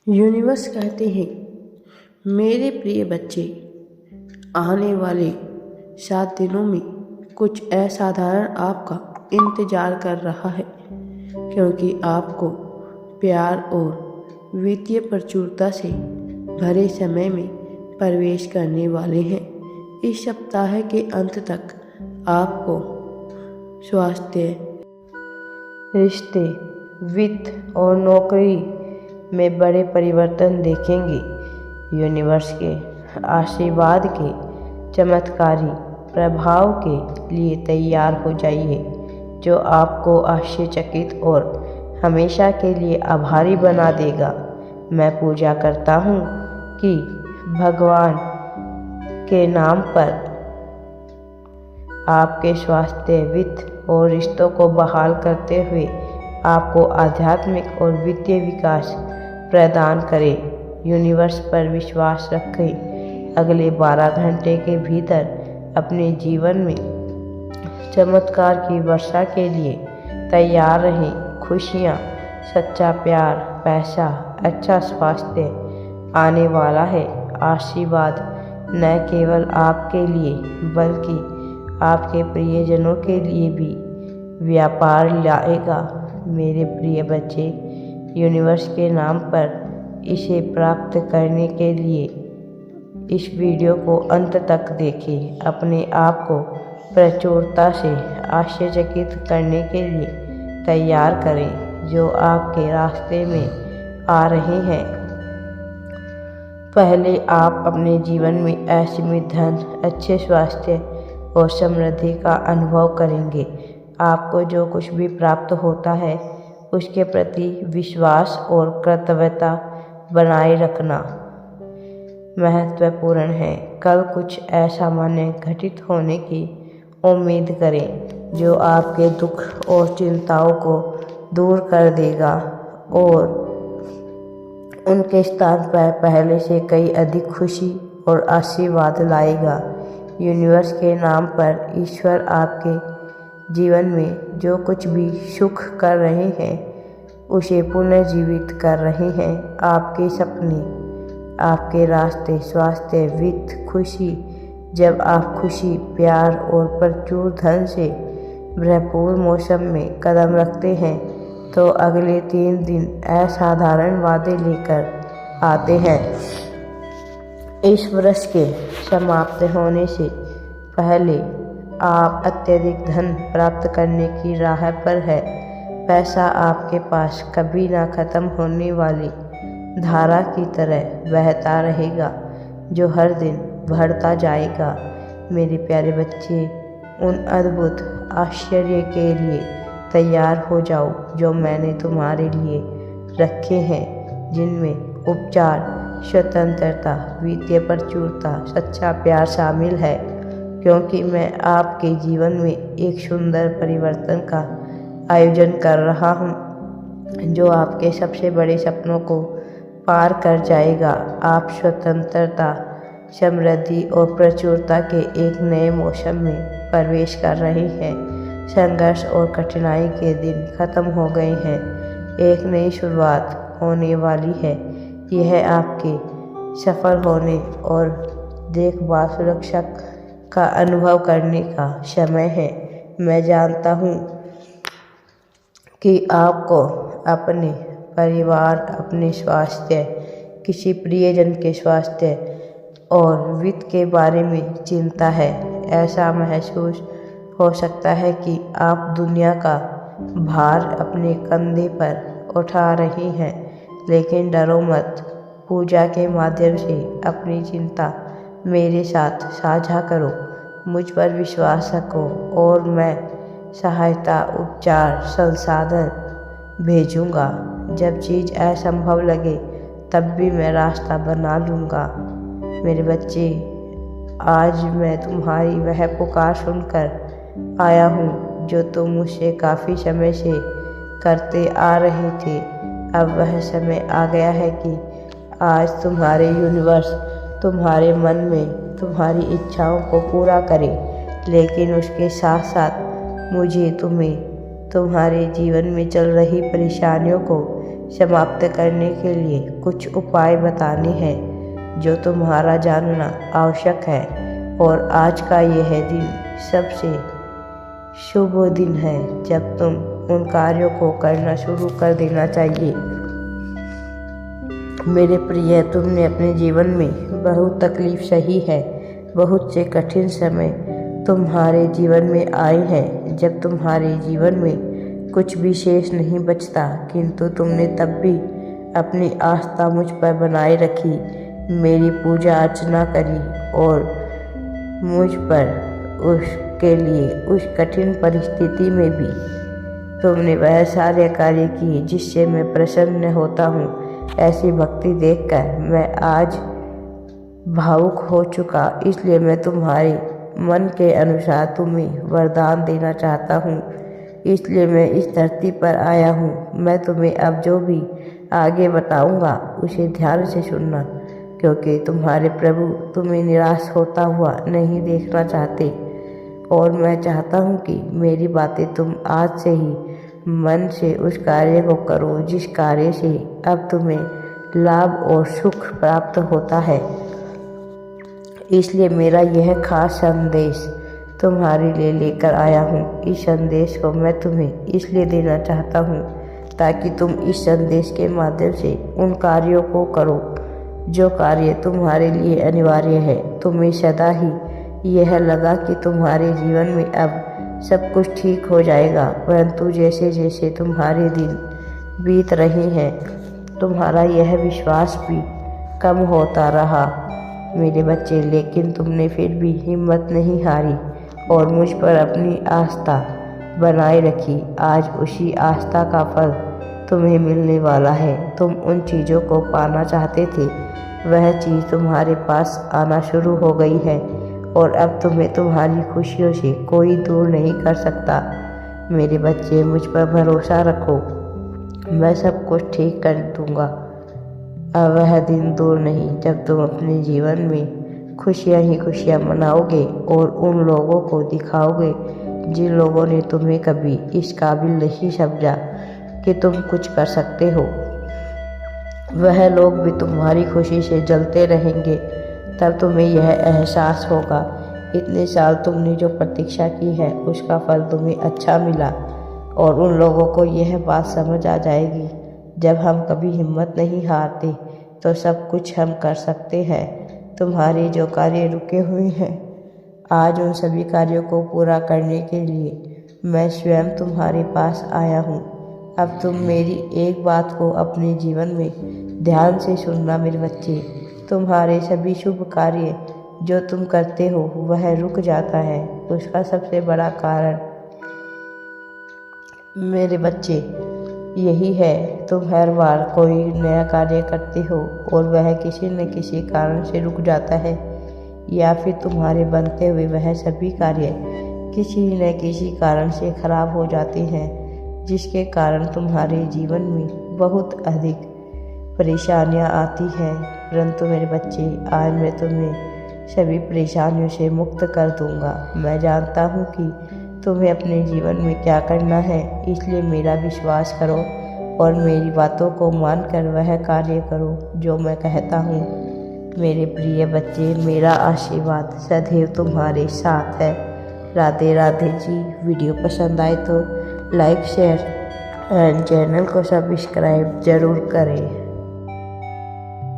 Universe कहते हैं, मेरे प्रिय बच्चे, आने वाले 7 दिनों में कुछ असाधारण आपका इंतजार कर रहा है, क्योंकि आपको प्यार और वित्तीय प्रचुरता से भरे समय में प्रवेश करने वाले हैं। इस सप्ताह के अंत तक आपको स्वास्थ्य, रिश्ते, वित्त और नौकरी में बड़े परिवर्तन देखेंगे। यूनिवर्स के आशीर्वाद के चमत्कारी प्रभाव के लिए तैयार हो जाइए, जो आपको आश्चर्यचकित और हमेशा के लिए आभारी बना देगा। मैं पूजा करता हूँ कि भगवान के नाम पर आपके स्वास्थ्य, वित्त और रिश्तों को बहाल करते हुए आपको आध्यात्मिक और वित्तीय विकास प्रदान करें। यूनिवर्स पर विश्वास रखें। अगले 12 घंटे के भीतर अपने जीवन में चमत्कार की वर्षा के लिए तैयार रहें। खुशियाँ, सच्चा प्यार, पैसा, अच्छा स्वास्थ्य आने वाला है। आशीर्वाद न केवल आपके लिए बल्कि आपके प्रियजनों के लिए भी व्यापार लाएगा। मेरे प्रिय बच्चे, यूनिवर्स के नाम पर इसे प्राप्त करने के लिए इस वीडियो को अंत तक देखें। अपने आप को प्रचुरता से आश्चर्यचकित करने के लिए तैयार करें, जो आपके रास्ते में आ रहे हैं। पहले आप अपने जीवन में असीमित धन, अच्छे स्वास्थ्य और समृद्धि का अनुभव करेंगे। आपको जो कुछ भी प्राप्त होता है उसके प्रति विश्वास और कर्तव्यता बनाए रखना महत्वपूर्ण है। कल कुछ असामान्य घटित होने की उम्मीद करें, जो आपके दुख और चिंताओं को दूर कर देगा और उनके स्थान पर पहले से कई अधिक खुशी और आशीर्वाद लाएगा। यूनिवर्स के नाम पर ईश्वर आपके जीवन में जो कुछ भी सुख कर रहे हैं उसे पुनर्जीवित कर रहे हैं। आपके सपने, आपके रास्ते, स्वास्थ्य, वित्त, खुशी। जब आप खुशी, प्यार और प्रचुर धन से भरपूर मौसम में कदम रखते हैं तो अगले 3 दिन असाधारण वादे लेकर आते हैं। इस वर्ष के समाप्त होने से पहले आप अत्यधिक धन प्राप्त करने की राह पर है। पैसा आपके पास कभी ना खत्म होने वाली धारा की तरह बहता रहेगा, जो हर दिन बढ़ता जाएगा। मेरे प्यारे बच्चे, उन अद्भुत आश्चर्य के लिए तैयार हो जाओ जो मैंने तुम्हारे लिए रखे हैं, जिनमें उपचार, स्वतंत्रता, वित्तीय प्रचुरता, सच्चा प्यार शामिल है। क्योंकि मैं आपके जीवन में एक सुंदर परिवर्तन का आयोजन कर रहा हूँ, जो आपके सबसे बड़े सपनों को पार कर जाएगा। आप स्वतंत्रता, समृद्धि और प्रचुरता के एक नए मौसम में प्रवेश कर रहे हैं। संघर्ष और कठिनाई के दिन खत्म हो गए हैं। एक नई शुरुआत होने वाली है। यह आपके सफल होने और देखभाल, सुरक्षा का अनुभव करने का समय है। मैं जानता हूँ कि आपको अपने परिवार, अपने स्वास्थ्य, किसी प्रियजन के स्वास्थ्य और वित्त के बारे में चिंता है। ऐसा महसूस हो सकता है कि आप दुनिया का भार अपने कंधे पर उठा रहे हैं, लेकिन डरो मत। पूजा के माध्यम से अपनी चिंता मेरे साथ साझा करो, मुझ पर विश्वास रखो और मैं सहायता, उपचार, संसाधन भेजूंगा। जब चीज़ असंभव लगे तब भी मैं रास्ता बना लूँगा। मेरे बच्चे, आज मैं तुम्हारी वह पुकार सुनकर आया हूँ जो तुम मुझसे काफ़ी समय से करते आ रहे थे। अब वह समय आ गया है कि आज तुम्हारे यूनिवर्स तुम्हारे मन में तुम्हारी इच्छाओं को पूरा करे, लेकिन उसके साथ साथ मुझे तुम्हें तुम्हारे जीवन में चल रही परेशानियों को समाप्त करने के लिए कुछ उपाय बताने हैं जो तुम्हारा जानना आवश्यक है। और आज का यह दिन सबसे शुभ दिन है जब तुम उन कार्यों को करना शुरू कर देना चाहिए। मेरे प्रिय, तुमने अपने जीवन में बहुत तकलीफ सही है। बहुत से कठिन समय तुम्हारे जीवन में आए हैं जब तुम्हारे जीवन में कुछ भी शेष नहीं बचता, किंतु तुमने तब भी अपनी आस्था मुझ पर बनाए रखी, मेरी पूजा अर्चना करी और मुझ पर उसके लिए उस कठिन परिस्थिति में भी तुमने वह सारे कार्य किए जिससे मैं प्रसन्न होता हूँ। ऐसी भक्ति देखकर मैं आज भावुक हो चुका, इसलिए मैं तुम्हारे मन के अनुसार तुम्हें वरदान देना चाहता हूँ। इसलिए मैं इस धरती पर आया हूँ। मैं तुम्हें अब जो भी आगे बताऊँगा उसे ध्यान से सुनना, क्योंकि तुम्हारे प्रभु तुम्हें निराश होता हुआ नहीं देखना चाहते। और मैं चाहता हूँ कि मेरी बातें तुम आज से ही मन से उस कार्य को करो जिस कार्य से अब तुम्हें लाभ और सुख प्राप्त होता है। इसलिए मेरा यह खास संदेश तुम्हारे लिए लेकर आया हूँ। इस संदेश को मैं तुम्हें इसलिए देना चाहता हूँ ताकि तुम इस संदेश के माध्यम से उन कार्यों को करो जो कार्य तुम्हारे लिए अनिवार्य है। तुम्हें सदा ही यह लगा कि तुम्हारे जीवन में अब सब कुछ ठीक हो जाएगा, परंतु जैसे जैसे तुम्हारे दिन बीत रहे हैं तुम्हारा यह विश्वास भी कम होता रहा मेरे बच्चे। लेकिन तुमने फिर भी हिम्मत नहीं हारी और मुझ पर अपनी आस्था बनाए रखी। आज उसी आस्था का फल तुम्हें मिलने वाला है। तुम उन चीज़ों को पाना चाहते थे, वह चीज़ तुम्हारे पास आना शुरू हो गई है और अब तुम्हें तुम्हारी खुशियों से कोई दूर नहीं कर सकता। मेरे बच्चे, मुझ पर भरोसा रखो, मैं सब कुछ ठीक कर दूंगा। अब वह दिन दूर नहीं जब तुम अपने जीवन में खुशियाँ ही खुशियाँ मनाओगे और उन लोगों को दिखाओगे जिन लोगों ने तुम्हें कभी इस काबिल नहीं समझा कि तुम कुछ कर सकते हो। वह लोग भी तुम्हारी खुशी से जलते रहेंगे। तब तुम्हें यह एहसास होगा इतने साल तुमने जो प्रतीक्षा की है उसका फल तुम्हें अच्छा मिला। और उन लोगों को यह बात समझ आ जाएगी, जब हम कभी हिम्मत नहीं हारते तो सब कुछ हम कर सकते हैं। तुम्हारे जो कार्य रुके हुए हैं, आज उन सभी कार्यों को पूरा करने के लिए मैं स्वयं तुम्हारे पास आया हूँ। अब तुम मेरी एक बात को अपने जीवन में ध्यान से सुनना मेरे बच्चे। तुम्हारे सभी शुभ कार्य जो तुम करते हो वह रुक जाता है। उसका सबसे बड़ा कारण मेरे बच्चे यही है, तुम हर बार कोई नया कार्य करते हो और वह किसी न किसी कारण से रुक जाता है, या फिर तुम्हारे बनते हुए वह सभी कार्य किसी न किसी कारण से खराब हो जाते हैं, जिसके कारण तुम्हारे जीवन में बहुत अधिक परेशानियां आती हैं। परंतु मेरे बच्चे, आज मैं तुम्हें सभी परेशानियों से मुक्त कर दूंगा। मैं जानता हूँ कि तुम्हें अपने जीवन में क्या करना है, इसलिए मेरा विश्वास करो और मेरी बातों को मानकर वह कार्य करो जो मैं कहता हूँ। मेरे प्रिय बच्चे, मेरा आशीर्वाद सदैव तुम्हारे साथ है। राधे राधे जी। वीडियो पसंद आए तो लाइक शेयर एंड चैनल को सब्सक्राइब जरूर करें।